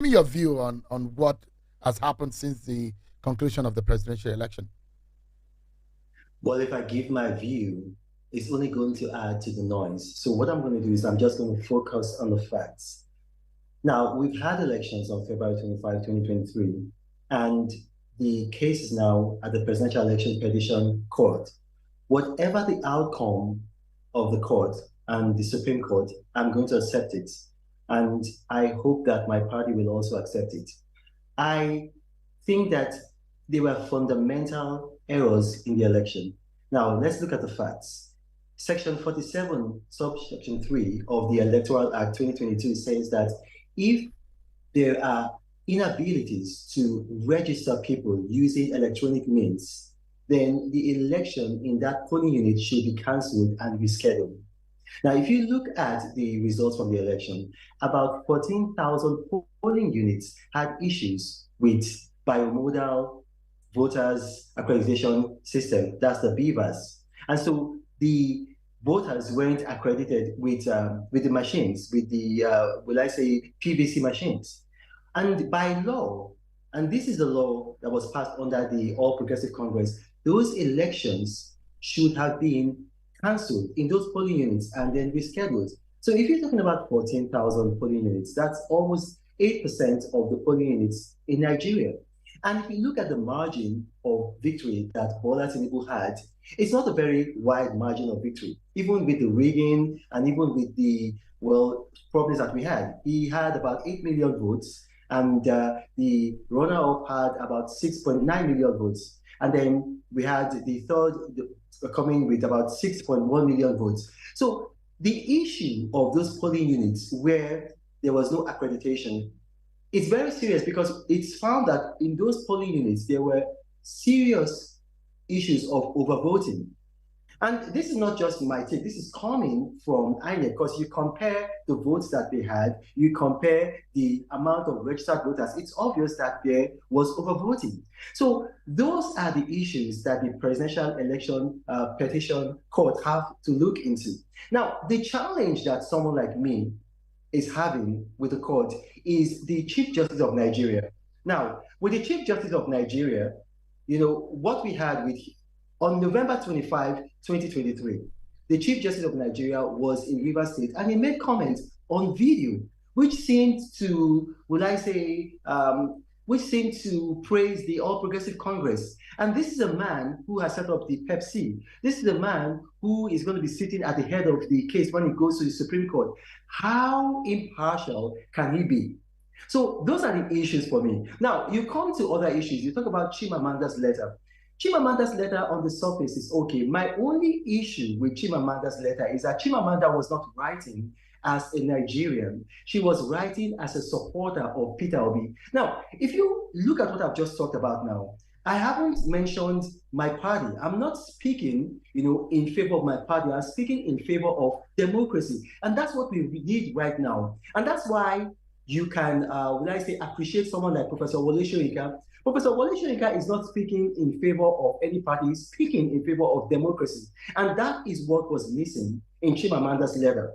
me your view on what has happened since the conclusion of the presidential election. Well, if I give my view, it's only going to add to the noise. So what I'm going to do is I'm just going to focus on the facts. Now, we've had elections on February 25, 2023, and the case is now at the Presidential Election Petition Court. Whatever the outcome of the court and the Supreme Court, I'm going to accept it. And I hope that my party will also accept it. I think that there were fundamental errors in the election. Now, let's look at the facts. Section 47, subsection 3 of the Electoral Act 2022 says that if there are inabilities to register people using electronic means, then the election in that polling unit should be cancelled and rescheduled. Now, if you look at the results from the election, about 14,000 polling units had issues with biomodal voters accreditation system, that's the BVAS. And so the voters weren't accredited with the machines, with the, will I say, PVC machines. And by law, and this is the law that was passed under the All Progressive Congress, those elections should have been cancelled in those polling units and then rescheduled. So if you're talking about 14,000 polling units, that's almost 8% of the polling units in Nigeria. And if you look at the margin of victory that Bola Tinubu had, it's not a very wide margin of victory. Even with the rigging and even with the, well, problems that we had, he had about 8 million votes, and the runner-up had about 6.9 million votes. And then we had the third coming with about 6.1 million votes. So the issue of those polling units where there was no accreditation, it's very serious because it's found that in those polling units, there were serious issues of overvoting. And this is not just my take, this is coming from INEC because you compare the votes that they had, you compare the amount of registered voters, it's obvious that there was overvoting. So those are the issues that the Presidential Election Petition Court have to look into. Now, the challenge that someone like me is having with the court is the Chief Justice of Nigeria. Now, with the Chief Justice of Nigeria, you know, what we had with on November 25, 2023, the Chief Justice of Nigeria was in Rivers State and he made comments on video, which seemed to, would I say, which seemed to praise the All Progressive Congress. And this is a man who has set up the Pepsi. This is a man who is going to be sitting at the head of the case when it goes to the Supreme Court. How impartial can he be? So those are the issues for me. Now, you come to other issues. You talk about Chimamanda's letter. Chimamanda's letter on the surface is okay. My only issue with Chimamanda's letter is that Chimamanda was not writing as a Nigerian. She was writing as a supporter of Peter Obi. Now, if you look at what I've just talked about now, I haven't mentioned my party. I'm not speaking, you know, in favor of my party. I'm speaking in favor of democracy. And that's what we need right now. And that's why you can, when I say appreciate someone like Professor Wole Soyinka. Professor Wole Soyinka is not speaking in favor of any party, he's speaking in favor of democracy. And that is what was missing in Chimamanda's letter.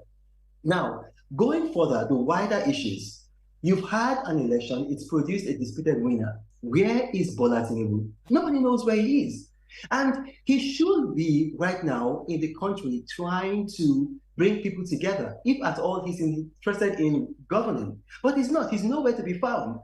Now, going further, the wider issues, you've had an election, it's produced a disputed winner. Where is Bola Tinubu? Nobody knows where he is. And he should be right now in the country trying to bring people together, if at all he's interested in governing. But he's not, he's nowhere to be found.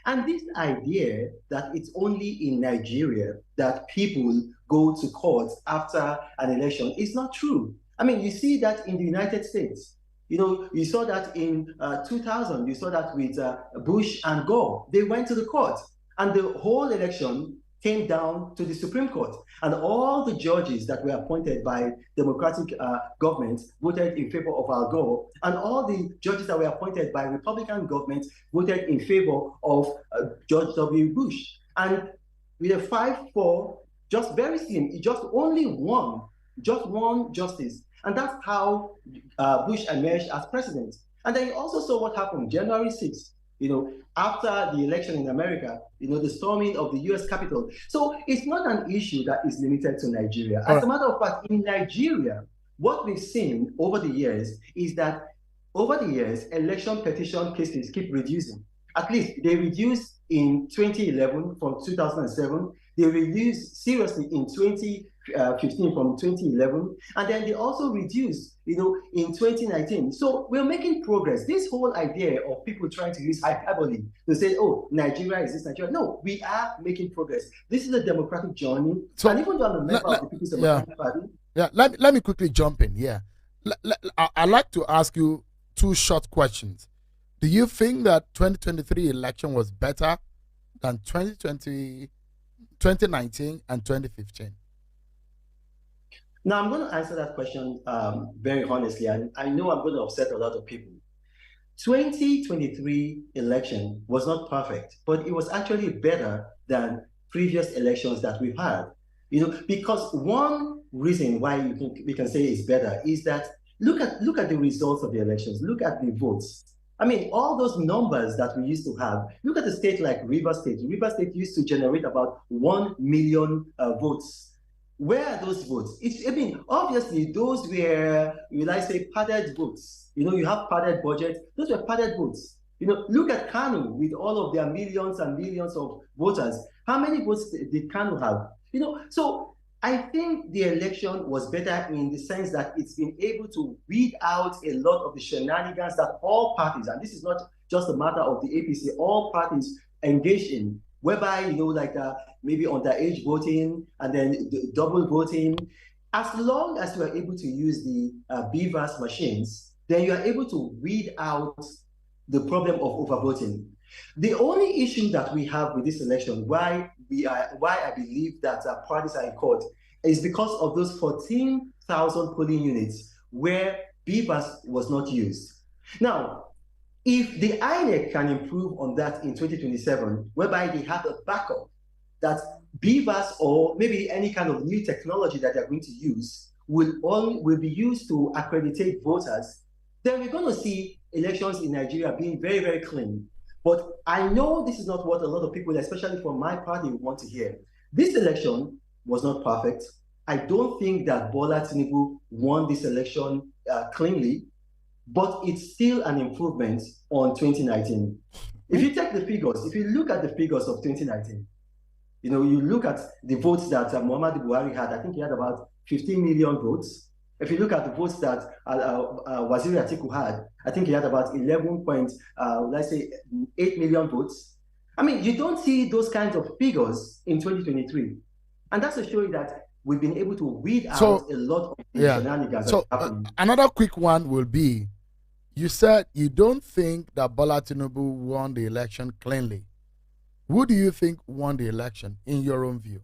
And this idea that it's only in Nigeria that people go to court after an election is not true. I mean, you see that in the United States. You know, you saw that in 2000, you saw that with Bush and Gore. They went to the court and the whole election came down to the Supreme Court. And all the judges that were appointed by democratic governments voted in favor of Al Gore. And all the judges that were appointed by Republican governments voted in favor of George W. Bush. And with a 5-4, just very slim, he just only won, just one justice. And that's how Bush emerged as president. And then you also saw what happened January 6th, you know, after the election in America, you know, the storming of the US Capitol. So it's not an issue that is limited to Nigeria. As a matter of fact, in Nigeria, what we've seen over the years is that over the years, election petition cases keep reducing. At least they reduced in 2011 from 2007. They reduced seriously in 2015 from 2011, and then they also reduced, in 2019. So we're making progress. This whole idea of people trying to use hyperbole to say, "Oh, Nigeria is this, Nigeria." No, we are making progress. This is a democratic journey, So, and even though I'm a member of the People's yeah, Democratic Party. yeah. Let me quickly jump in. Yeah, I'd like to ask you two short questions. Do you think that 2023 election was better than 2019 and 2015? Now, I'm going to answer that question very honestly, and I know I'm going to upset a lot of people. 2023 election was not perfect, but it was actually better than previous elections that we've had. Because one reason why we can say it's better is that look at the results of the elections. Look at the votes. I mean, all those numbers that we used to have. Look at a state like Rivers State. Rivers State used to generate about 1 million votes. Where are those votes? Obviously, those were, will I say, padded votes. You have padded budget. Those were padded votes. Look at Kanu with all of their millions and millions of voters. How many votes did Kanu have? So I think the election was better in the sense that it's been able to weed out a lot of the shenanigans that all parties, and this is not just a matter of the APC, all parties engaged in, whereby, maybe underage voting and then double voting. As long as you are able to use the BVAS machines, then you are able to weed out the problem of overvoting. The only issue that we have with this election, why I believe that parties are in court, is because of those 14,000 polling units where BVAS was not used. Now, if the INEC can improve on that in 2027, whereby they have a backup that BVAS or maybe any kind of new technology that they're going to use will be used to accreditate voters, then we're going to see elections in Nigeria being very, very clean. But I know this is not what a lot of people, especially from my party, want to hear. This election was not perfect. I don't think that Bola Tinubu won this election cleanly, but it's still an improvement on 2019. If you take the figures, if you look at the figures of 2019, you look at the votes that Muhammadu Buhari had. I think he had about 15 million votes. If you look at the votes that Waziri Atiku had, I think he had about 8 million votes. I mean, you don't see those kinds of figures in 2023. And that's to show you that we've been able to weed out a lot of shenanigans that happening. Another quick one will be, you said you don't think that Bola Tinubu won the election cleanly. Who do you think won the election, in your own view?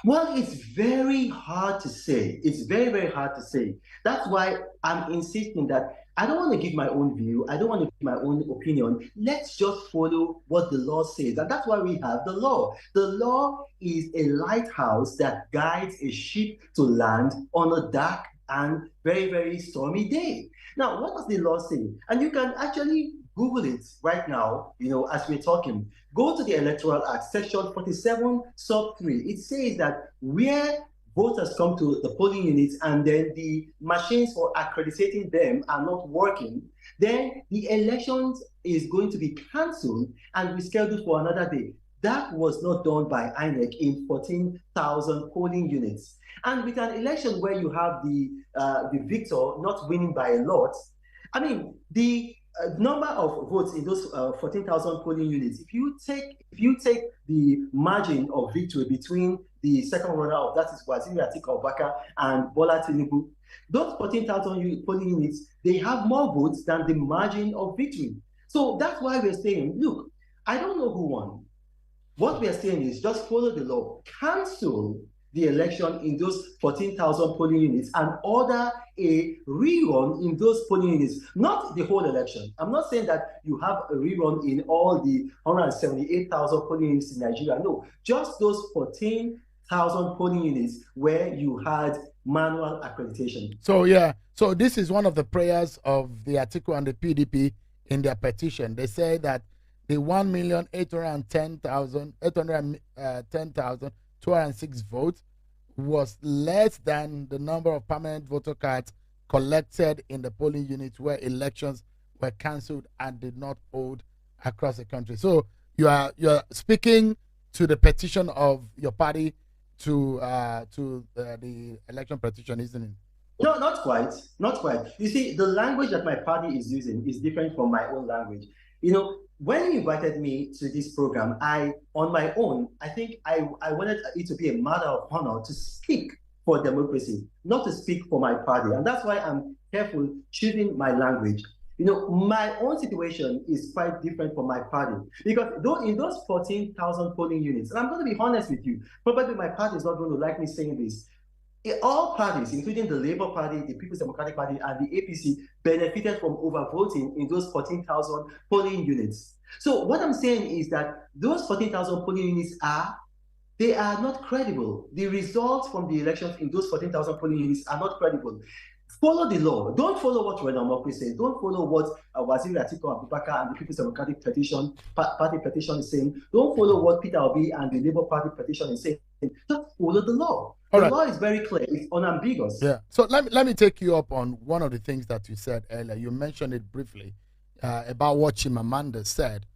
Well, it's very hard to say. It's very, very hard to say. That's why I'm insisting that I don't want to give my own view. I don't want to give my own opinion. Let's just follow what the law says. And that's why we have the law. The law is a lighthouse that guides a ship to land on a dark and very, very stormy day. Now, what does the law say? And you can actually Google it right now, as we're talking. Go to the Electoral Act, Section 47, Sub 3. It says that where voters come to the polling units and then the machines for accrediting them are not working, then the elections is going to be cancelled and rescheduled for another day. That was not done by INEC in 14,000 polling units. And with an election where you have the victor not winning by a lot, I mean, the number of votes in those 14,000 polling units, if you take the margin of victory between the second runner-up, that is Waziri Atiku Abubakar and Bola Tinubu, those 14,000 polling units, they have more votes than the margin of victory. So that's why we're saying, look, I don't know who won. What we are saying is just follow the law, cancel the election in those 14,000 polling units and order a rerun in those polling units, not the whole election. I'm not saying that you have a rerun in all the 178,000 polling units in Nigeria. No, just those 14,000 polling units where you had manual accreditation. So this is one of the prayers of the Atiku and the PDP in their petition. They say that the 1,810,206 votes was less than the number of permanent voter cards collected in the polling units where elections were cancelled and did not hold across the country. So you're speaking to the petition of your party to the election petition, isn't it? No, not quite. Not quite. You see, the language that my party is using is different from my own language. When you invited me to this program, on my own, I think I wanted it to be a matter of honor to speak for democracy, not to speak for my party. And that's why I'm careful choosing my language. My own situation is quite different from my party because in those 14,000 polling units, and I'm going to be honest with you, probably my party is not going to like me saying this. All parties, including the Labour Party, the People's Democratic Party, and the APC, benefited from overvoting in those 14,000 polling units. So what I'm saying is that those 14,000 polling units they are not credible. The results from the elections in those 14,000 polling units are not credible. Follow the law. Don't follow what Reno Omokri says. Don't follow what Waziri Atiku Abubakar and the People's Democratic Party petition is saying. Don't follow what Peter Obi and the Labour Party petition is saying. Just follow the law. The law is very clear. It's unambiguous. Yeah. So let me take you up on one of the things that you said earlier. You mentioned it briefly about what Chimamanda said.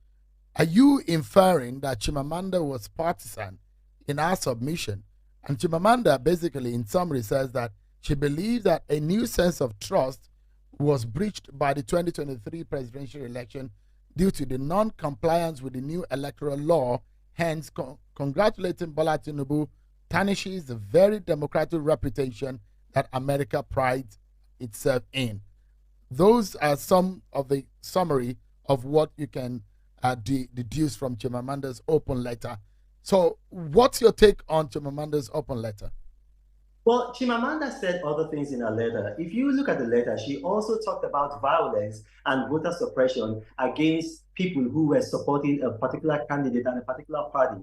Are you inferring that Chimamanda was partisan in our submission? And Chimamanda basically, in summary, says that she believes that a new sense of trust was breached by the 2023 presidential election due to the non-compliance with the new electoral law. Hence, congratulating Bola Tinubu tarnishes the very democratic reputation that America prides itself in. Those are some of the summary of what you can deduce from Chimamanda's open letter. So what's your take on Chimamanda's open letter? Well, Chimamanda said other things in her letter. If you look at the letter, she also talked about violence and voter suppression against people who were supporting a particular candidate and a particular party.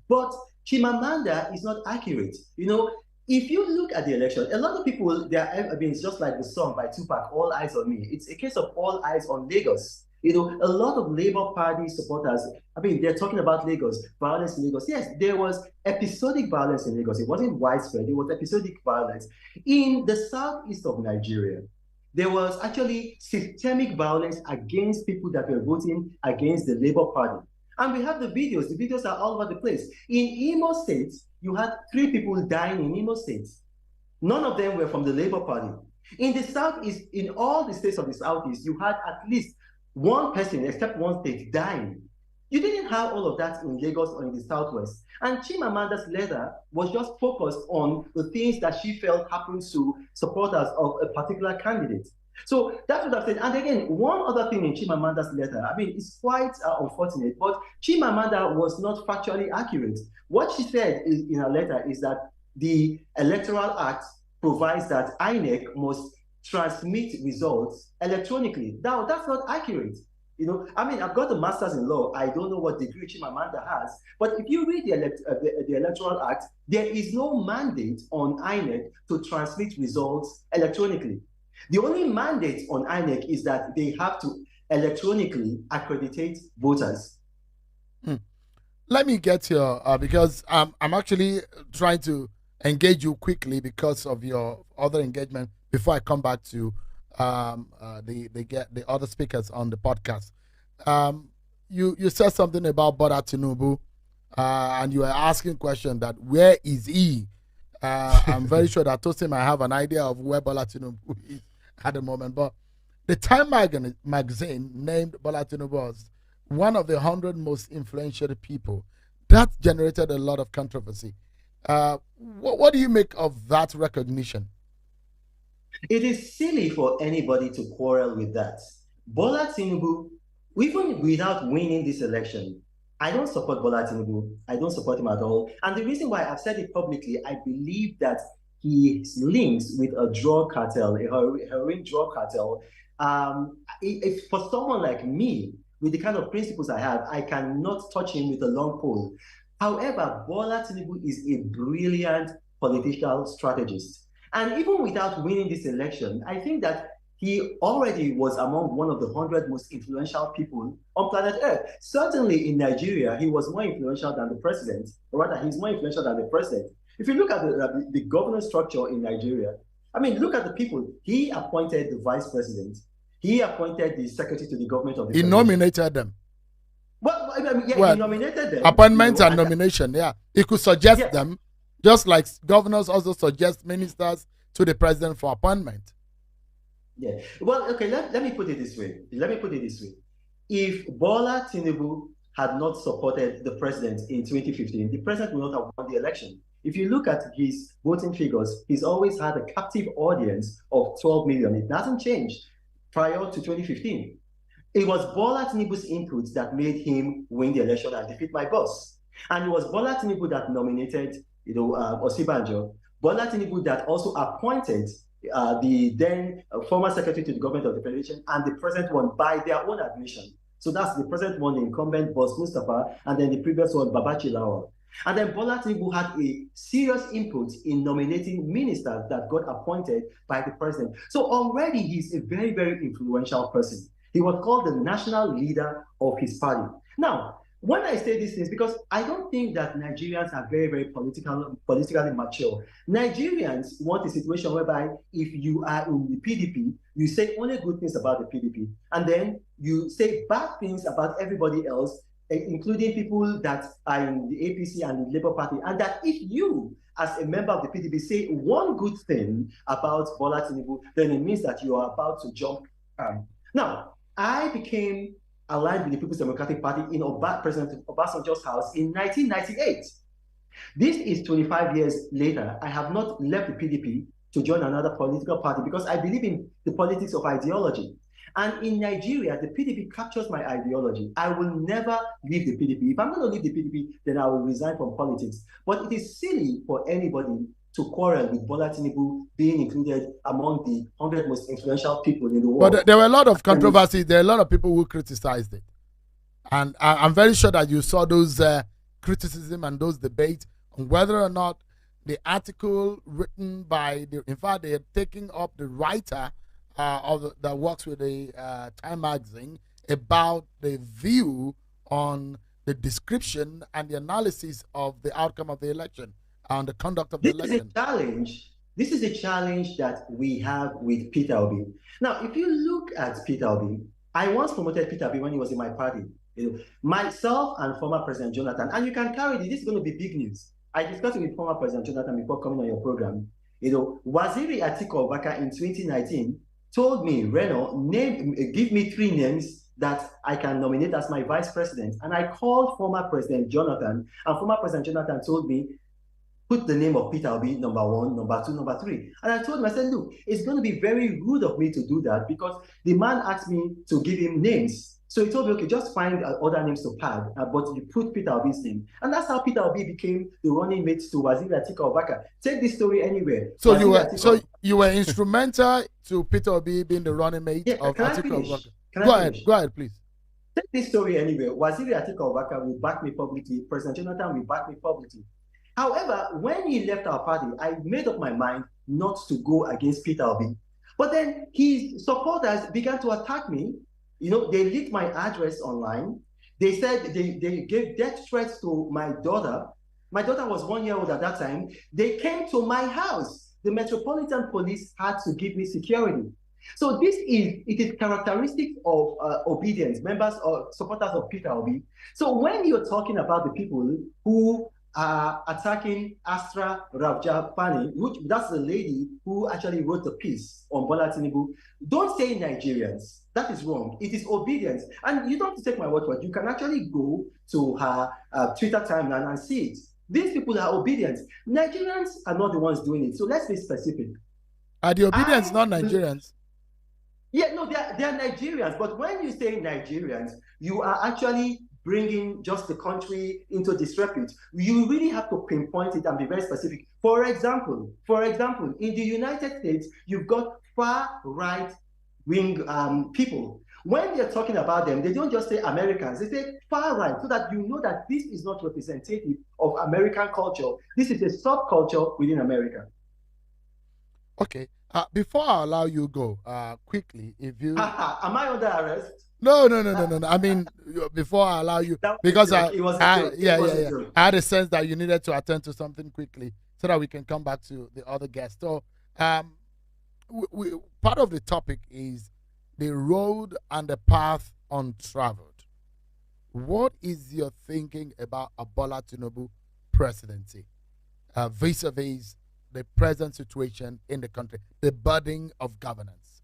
But Chimamanda is not accurate. If you look at the election, a lot of people, it's just like the song by Tupac, All Eyes on Me. It's a case of all eyes on Lagos. A lot of Labour Party supporters, they're talking about Lagos, violence in Lagos. Yes, there was episodic violence in Lagos. It wasn't widespread. It was episodic violence. In the southeast of Nigeria, there was actually systemic violence against people that were voting against the Labour Party. And we have the videos. The videos are all over the place. In Imo State, you had 3 people dying in Imo State. None of them were from the Labour Party. In the Southeast, in all the states of the Southeast, you had at least one person, except one state, dying. You didn't have all of that in Lagos or in the Southwest. And Chimamanda's letter was just focused on the things that she felt happened to supporters of a particular candidate. So that's what I'm saying. And again, one other thing in Chimamanda's letter, it's quite unfortunate, but Chimamanda was not factually accurate. What she said in her letter is that the Electoral Act provides that INEC must transmit results electronically. Now, that's not accurate. I've got a master's in law. I don't know what degree Chimamanda has, but if you read the Electoral Act, there is no mandate on INEC to transmit results electronically. The only mandate on INEC is that they have to electronically accreditate voters. Let me get here because I'm actually trying to engage you quickly because of your other engagement before I come back to the other speakers on the podcast. You said something about Bola Tinubu and you were asking question that where is he? I'm very sure that Tosin might have an idea of where Bola Tinubu is at the moment, but the Time magazine named Bola Tinubu as one of the 100 most influential people. That generated a lot of controversy. What do you make of that recognition? It is silly for anybody to quarrel with that. Bola Tinubu, even without winning this election, I don't support Bola Tinubu. I don't support him at all. And the reason why I've said it publicly, I believe that his links with a drug cartel, a heroin drug cartel, if for someone like me, with the kind of principles I have, I cannot touch him with a long pole. However, Bola Tinubu is a brilliant political strategist. And even without winning this election, I think that he already was among one of the 100 most influential people on planet Earth. Certainly in Nigeria, he was more influential than the president, or rather, he's more influential than the president. If you look at the governance structure in Nigeria, look at the people. He appointed the vice president. He appointed the secretary to the government of the He nominated them. Yeah, he Well, nominated them, appointments and and nomination. Yeah, he could suggest yeah, them, just like governors also suggest ministers to the president for appointment. yeah. Well, okay, let me put it this way. Let me put it this way. If Bola Tinubu had not supported the president in 2015, the president would not have won the election. If you look at his voting figures, he's always had a captive audience of 12 million. It hasn't changed prior to 2015. It was Bola Tinubu's input that made him win the election and defeat my boss. And it was Bola Tinubu that nominated, Osibanjo. Bola Tinubu that also appointed the then former secretary to the government of the federation and the present one by their own admission. So that's the present one, the incumbent boss Mustafa, and then the previous one, Babachi Lawal. And then Bola Tinubu had a serious input in nominating ministers that got appointed by the president. So already he's a very, very influential person. He was called the national leader of his party. Now, when I say these things, because I don't think that Nigerians are very, very politically mature. Nigerians want a situation whereby if you are in the PDP, you say only good things about the PDP, and then you say bad things about everybody else, including people that are in the APC and the Labour Party, and that if you, as a member of the PDP, say one good thing about Bola Tinubu, then it means that you are about to jump. Now, I became aligned with the People's Democratic Party in President Obasanjo's house in 1998. This is 25 years later. I have not left the PDP to join another political party because I believe in the politics of ideology. And in Nigeria, the PDP captures my ideology. I will never leave the PDP. If I'm going to leave the PDP, then I will resign from politics. But it is silly for anybody to quarrel with Bola Tinubu being included among the 100 most influential people in the world. But there were a lot of controversies. There are a lot of people who criticized it. And I'm very sure that you saw those criticism and those debates on whether or not the article written by in fact, they are taking up the writer that works with the Time magazine about the view on the description and the analysis of the outcome of the election and the conduct of the election. This is a challenge. This is a challenge that we have with Peter Obi. Now, if you look at Peter Obi, I once promoted Peter Obi when he was in my party. Myself and former President Jonathan, and you can carry this is going to be big news. I discussed it with former President Jonathan before coming on your program. Waziri Atiku Abubakar in 2019 told me, Reno, give me 3 names that I can nominate as my vice president. And I called former President Jonathan, and former President Jonathan told me, put the name of Peter Obi, number 1, number 2, number 3. And I told him, I said, look, it's going to be very rude of me to do that because the man asked me to give him names. So he told me, okay, just find other names to pad, but you put Peter Obi's name. And that's how Peter Obi became the running mate to Waziri Atiku Abubakar. Take this story anywhere. So you were instrumental to Peter Obi being the running mate of Atiku Abubakar. Go ahead, please. Take this story anywhere. Waziri Atiku Abubakar will back me publicly. President Jonathan will back me publicly. However, when he left our party, I made up my mind not to go against Peter Obi. But then his supporters began to attack me. They leaked my address online. They said they gave death threats to my daughter. My daughter was 1 year old at that time. They came to my house. The Metropolitan Police had to give me security. So it is characteristic of obedience, members or supporters of Peter Obi. So when you're talking about the people who are attacking Astra Ravjapani, that's the lady who actually wrote the piece on Bola Tinubu, don't say Nigerians. That is wrong. It is obedience. And you don't have to take my word for it. You can actually go to her Twitter timeline and see it. These people are obedient. Nigerians are not the ones doing it. So let's be specific. Are the obedience not Nigerians? Yeah, no, they're Nigerians. But when you say Nigerians, you are actually bringing just the country into disrepute. You really have to pinpoint it and be very specific. For example, in the United States, you've got far-right wing people. When they're talking about them, they don't just say Americans, they say far-right, so that you know that this is not representative of American culture. This is a subculture within America. Okay. Before I allow you go, quickly, if you... Am I under arrest? No. I mean, before I allow you, because I had a sense that you needed to attend to something quickly so that we can come back to the other guests. So, part of the topic is the road and the path untraveled. What is your thinking about a Bola Tinubu presidency vis-a-vis the present situation in the country, the burden of governance?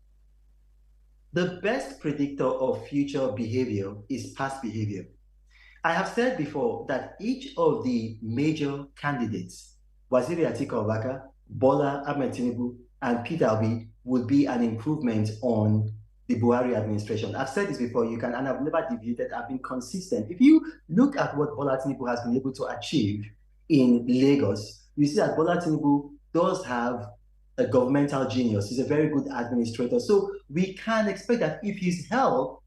The best predictor of future behavior is past behavior. I have said before that each of the major candidates, Waziri Atiku Abubakar, Bola Ahmed Tinubu, and Peter Obi, would be an improvement on the Buhari administration. I've said this before, you can, and I've never deviated, I've been consistent. If you look at what Bola Tinubu has been able to achieve in Lagos, you see that Bola Tinubu does have a governmental genius. He's a very good administrator. So we can expect that if his health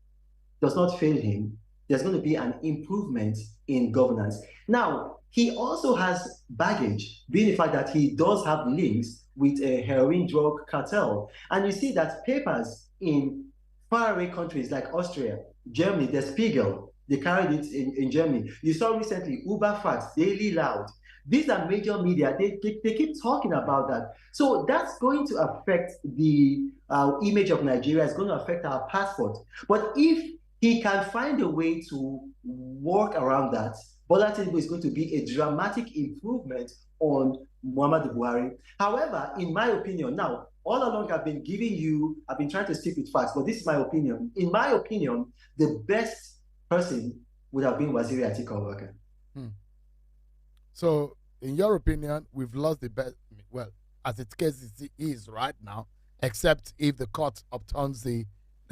does not fail him, there's going to be an improvement in governance. Now, he also has baggage, being the fact that he does have links with a heroin drug cartel. And you see that papers in faraway countries like Austria, Germany, Der Spiegel, they carried it in Germany. You saw recently Uber Facts, Daily Loud. These are major media. They keep talking about that. So that's going to affect the image of Nigeria. It's going to affect our passport. But if he can find a way to work around that, Bola Tinubu is going to be a dramatic improvement on Muhammadu Buhari. However, in my opinion, now, all along I've been trying to stick with facts, but this is my opinion. In my opinion, the best person would have been Waziri Atiku Abubakar. So, in your opinion, we've lost the best, well, as its case is right now, except if the court upturns the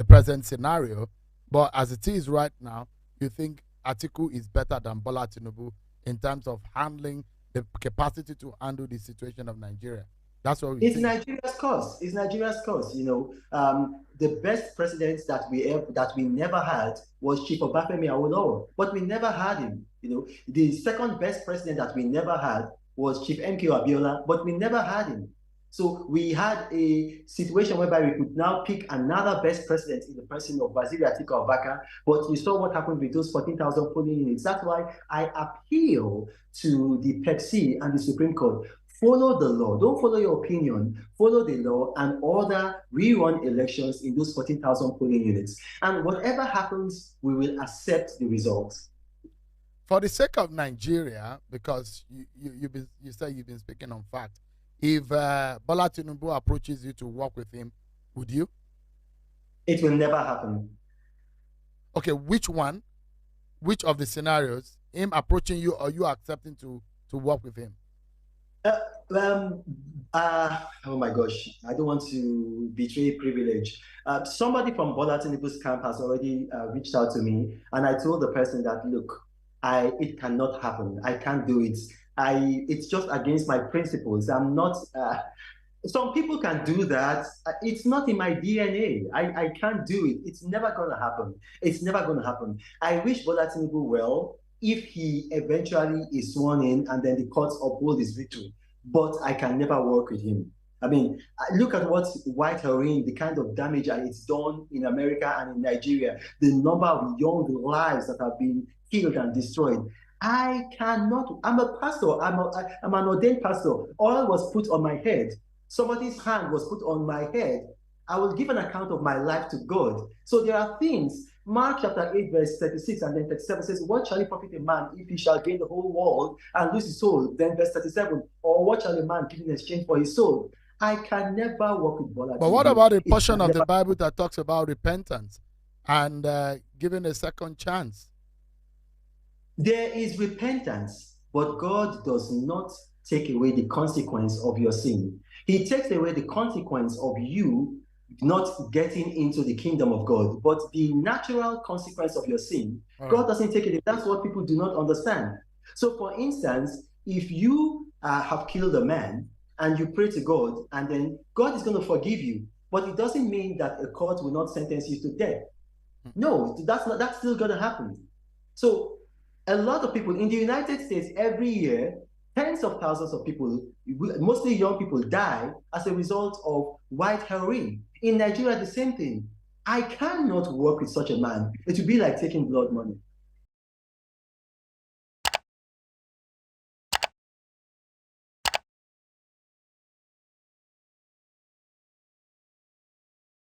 present scenario. But as it is right now, you think Atiku is better than Bola Tinubu in terms of handling the capacity to handle the situation of Nigeria. That's what we It's Nigeria's cause. It's Nigeria's cause. The best president that we never had was Chief Obafemi Awolowo, but we never had him. The second best president that we never had was Chief MK Abiola, but we never had him. So we had a situation whereby we could now pick another best president in the person of Waziri Atiku Abubakar, but you saw what happened with those 14,000 polling units. That's why I appeal to the Pepsi and the Supreme Court. Follow the law. Don't follow your opinion. Follow the law and order rerun elections in those 14,000 polling units. And whatever happens, we will accept the results. For the sake of Nigeria, because you say you've been speaking on fact, if Bola Tinubu approaches you to work with him, would you? It will never happen. Okay, which one? Which of the scenarios? Him approaching you or you accepting to work with him? Oh my gosh, I don't want to betray privilege. Somebody from Bola Tinubu's camp has already reached out to me, and I told the person that, look, it cannot happen. I can't do it. It's just against my principles. I'm not. Some people can do that. It's not in my DNA. I can't do it. It's never going to happen. It's never going to happen. I wish Bola Tinubu well if he eventually is sworn in and then the courts uphold his victory. But I can never work with him. I mean, look at what white heroin, the kind of damage it's done in America and in Nigeria, the number of young lives that have been killed and destroyed. I cannot. I'm a pastor. I'm an ordained pastor. Oil was put on my head. Somebody's hand was put on my head. I will give an account of my life to God. So there are things. Mark chapter 8, verse 36 and then 37 says, what shall it profit a man if he shall gain the whole world and lose his soul? Then verse 37, or what shall a man give in exchange for his soul? I can never work with Bola. But what about a portion of the Bible that talks about repentance and giving a second chance? There is repentance, but God does not take away the consequence of your sin. He takes away the consequence of you not getting into the kingdom of God. But the natural consequence of your sin, God doesn't take it. That's what people do not understand. So for instance, if you have killed a man and you pray to God, and then God is going to forgive you, but it doesn't mean that a court will not sentence you to death. No, that's still going to happen. So a lot of people in the United States every year, tens of thousands of people, mostly young people, die as a result of white heroin. In Nigeria, the same thing. I cannot work with such a man. It would be like taking blood money.